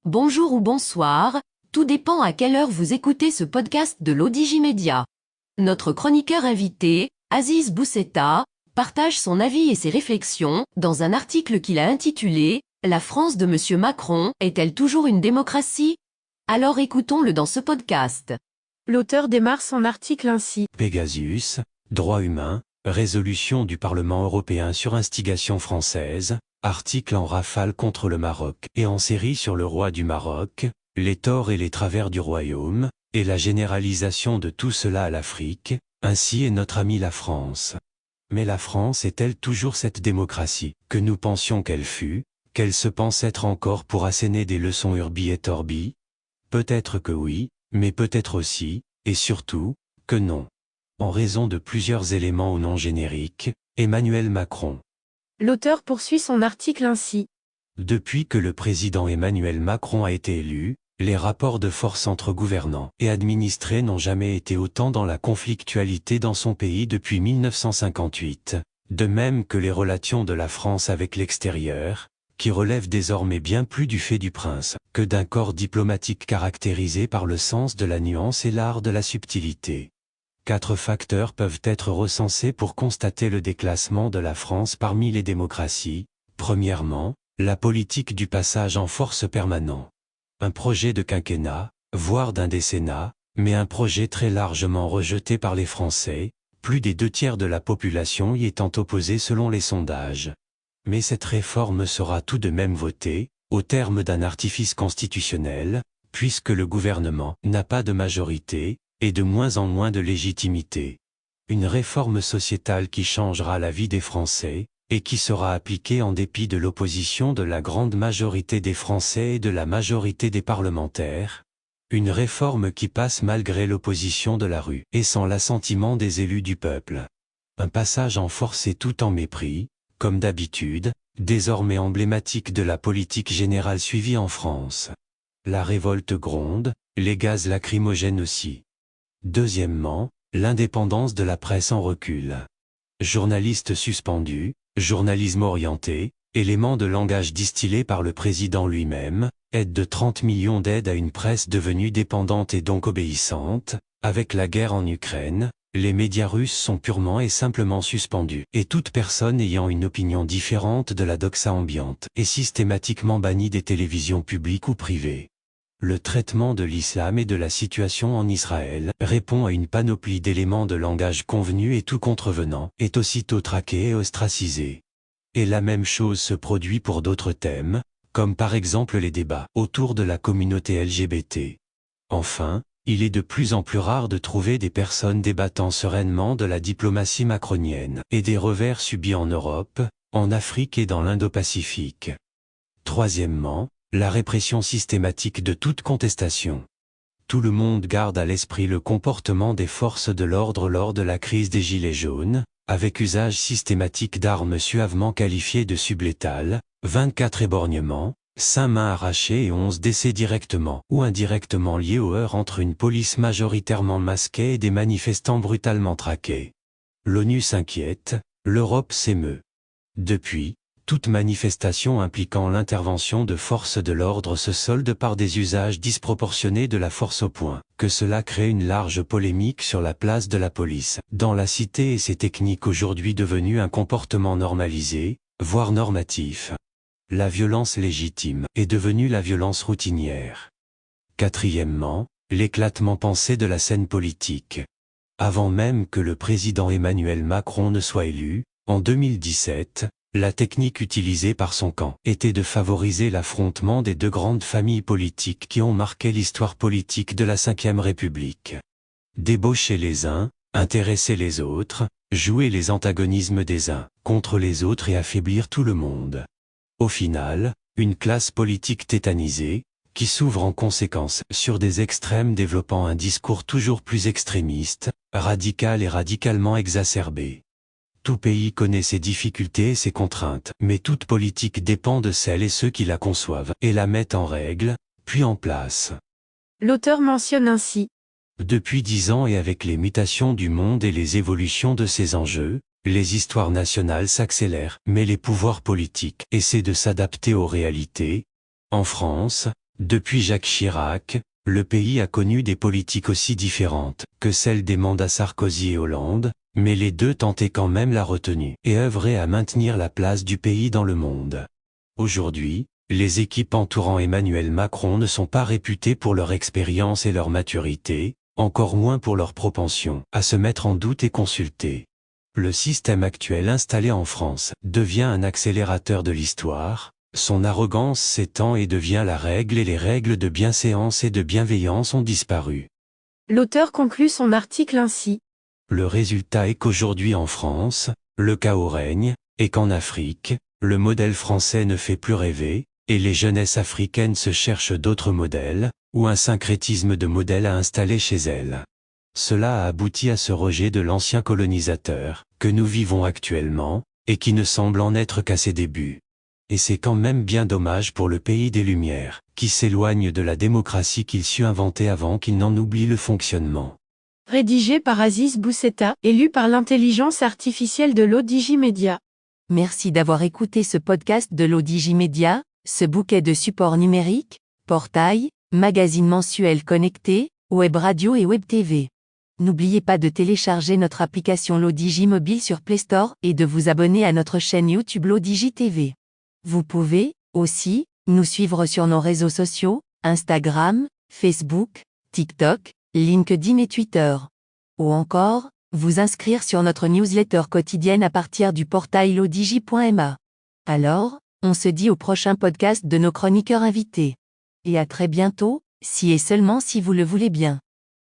Bonjour ou bonsoir, tout dépend à quelle heure vous écoutez ce podcast de l'Odigimédia. Notre chroniqueur invité, Aziz Boussetta, partage son avis et ses réflexions dans un article qu'il a intitulé « La France de Monsieur Macron est-elle toujours une démocratie ?» Alors écoutons-le dans ce podcast. L'auteur démarre son article ainsi. Pegasus, droits humains, résolution du Parlement européen sur instigation française, article en rafale contre le Maroc et en série sur le roi du Maroc, les torts et les travers du royaume, et la généralisation de tout cela à l'Afrique, ainsi est notre amie la France. Mais la France est-elle toujours cette démocratie que nous pensions qu'elle fut, qu'elle se pense être encore pour asséner des leçons urbi et orbi? Peut-être que oui, mais peut-être aussi, et surtout, que non. En raison de plusieurs éléments au nom générique, Emmanuel Macron. L'auteur poursuit son article ainsi. Depuis que le président Emmanuel Macron a été élu, les rapports de force entre gouvernants et administrés n'ont jamais été autant dans la conflictualité dans son pays depuis 1958, de même que les relations de la France avec l'extérieur, qui relèvent désormais bien plus du fait du prince que d'un corps diplomatique caractérisé par le sens de la nuance et l'art de la subtilité. 4 facteurs peuvent être recensés pour constater le déclassement de la France parmi les démocraties. Premièrement, la politique du passage en force permanent. Un projet de quinquennat, voire d'un décennat, mais un projet très largement rejeté par les Français, plus des 2/3 de la population y étant opposée selon les sondages. Mais cette réforme sera tout de même votée, au terme d'un artifice constitutionnel, puisque le gouvernement n'a pas de majorité, et de moins en moins de légitimité. Une réforme sociétale qui changera la vie des Français, et qui sera appliquée en dépit de l'opposition de la grande majorité des Français et de la majorité des parlementaires. Une réforme qui passe malgré l'opposition de la rue, et sans l'assentiment des élus du peuple. Un passage en force et tout en mépris, comme d'habitude, désormais emblématique de la politique générale suivie en France. La révolte gronde, les gaz lacrymogènes aussi. Deuxièmement, l'indépendance de la presse en recul. Journalistes suspendus, journalisme orienté, éléments de langage distillés par le président lui-même, aide de 30 millions d'aides à une presse devenue dépendante et donc obéissante, avec la guerre en Ukraine, les médias russes sont purement et simplement suspendus, et toute personne ayant une opinion différente de la doxa ambiante est systématiquement bannie des télévisions publiques ou privées. Le traitement de l'islam et de la situation en Israël répond à une panoplie d'éléments de langage convenus et tout contrevenant est aussitôt traqué et ostracisé. Et la même chose se produit pour d'autres thèmes, comme par exemple les débats autour de la communauté LGBT. Enfin, il est de plus en plus rare de trouver des personnes débattant sereinement de la diplomatie macronienne et des revers subis en Europe, en Afrique et dans l'Indo-Pacifique. Troisièmement, la répression systématique de toute contestation. Tout le monde garde à l'esprit le comportement des forces de l'ordre lors de la crise des Gilets jaunes, avec usage systématique d'armes suavement qualifiées de sublétales, 24 éborgnements, 5 mains arrachées et 11 décès directement ou indirectement liés aux heurts entre une police majoritairement masquée et des manifestants brutalement traqués. L'ONU s'inquiète, l'Europe s'émeut. Depuis, toute manifestation impliquant l'intervention de forces de l'ordre se solde par des usages disproportionnés de la force au point que cela crée une large polémique sur la place de la police dans la cité et ses techniques aujourd'hui devenues un comportement normalisé, voire normatif. La violence légitime est devenue la violence routinière. Quatrièmement, l'éclatement pensé de la scène politique. Avant même que le président Emmanuel Macron ne soit élu, en 2017, la technique utilisée par son camp était de favoriser l'affrontement des 2 grandes familles politiques qui ont marqué l'histoire politique de la Ve République. Débaucher les uns, intéresser les autres, jouer les antagonismes des uns contre les autres et affaiblir tout le monde. Au final, une classe politique tétanisée, qui s'ouvre en conséquence sur des extrêmes développant un discours toujours plus extrémiste, radical et radicalement exacerbé. Tout pays connaît ses difficultés et ses contraintes, mais toute politique dépend de celles et ceux qui la conçoivent et la mettent en règle, puis en place. L'auteur mentionne ainsi. Depuis 10 ans et avec les mutations du monde et les évolutions de ses enjeux, les histoires nationales s'accélèrent, mais les pouvoirs politiques essaient de s'adapter aux réalités. En France, Depuis Jacques Chirac, le pays a connu des politiques aussi différentes que celles des mandats Sarkozy et Hollande, mais les deux tentaient quand même la retenue et œuvraient à maintenir la place du pays dans le monde. Aujourd'hui, les équipes entourant Emmanuel Macron ne sont pas réputées pour leur expérience et leur maturité, encore moins pour leur propension à se mettre en doute et consulter. Le système actuel installé en France devient un accélérateur de l'histoire, son arrogance s'étend et devient la règle et les règles de bienséance et de bienveillance ont disparu. L'auteur conclut son article ainsi. Le résultat est qu'aujourd'hui en France, le chaos règne, et qu'en Afrique, le modèle français ne fait plus rêver, et les jeunesses africaines se cherchent d'autres modèles, ou un syncrétisme de modèles à installer chez elles. Cela a abouti à ce rejet de l'ancien colonisateur, que nous vivons actuellement, et qui ne semble en être qu'à ses débuts. Et c'est quand même bien dommage pour le pays des Lumières, qui s'éloigne de la démocratie qu'il sut inventer avant qu'il n'en oublie le fonctionnement. Rédigé par Aziz Bousseta et lu par l'intelligence artificielle de l'Odigimédia. Merci d'avoir écouté ce podcast de l'Odigimédia, ce bouquet de supports numériques, portail, magazine mensuel connecté, web radio et web TV. N'oubliez pas de télécharger notre application l'Odigi Mobile sur Play Store et de vous abonner à notre chaîne YouTube l'Odigi TV. Vous pouvez, aussi, nous suivre sur nos réseaux sociaux, Instagram, Facebook, TikTok, LinkedIn et Twitter. Ou encore, vous inscrire sur notre newsletter quotidienne à partir du portail lodigi.ma. Alors, on se dit au prochain podcast de nos chroniqueurs invités. Et à très bientôt, si et seulement si vous le voulez bien.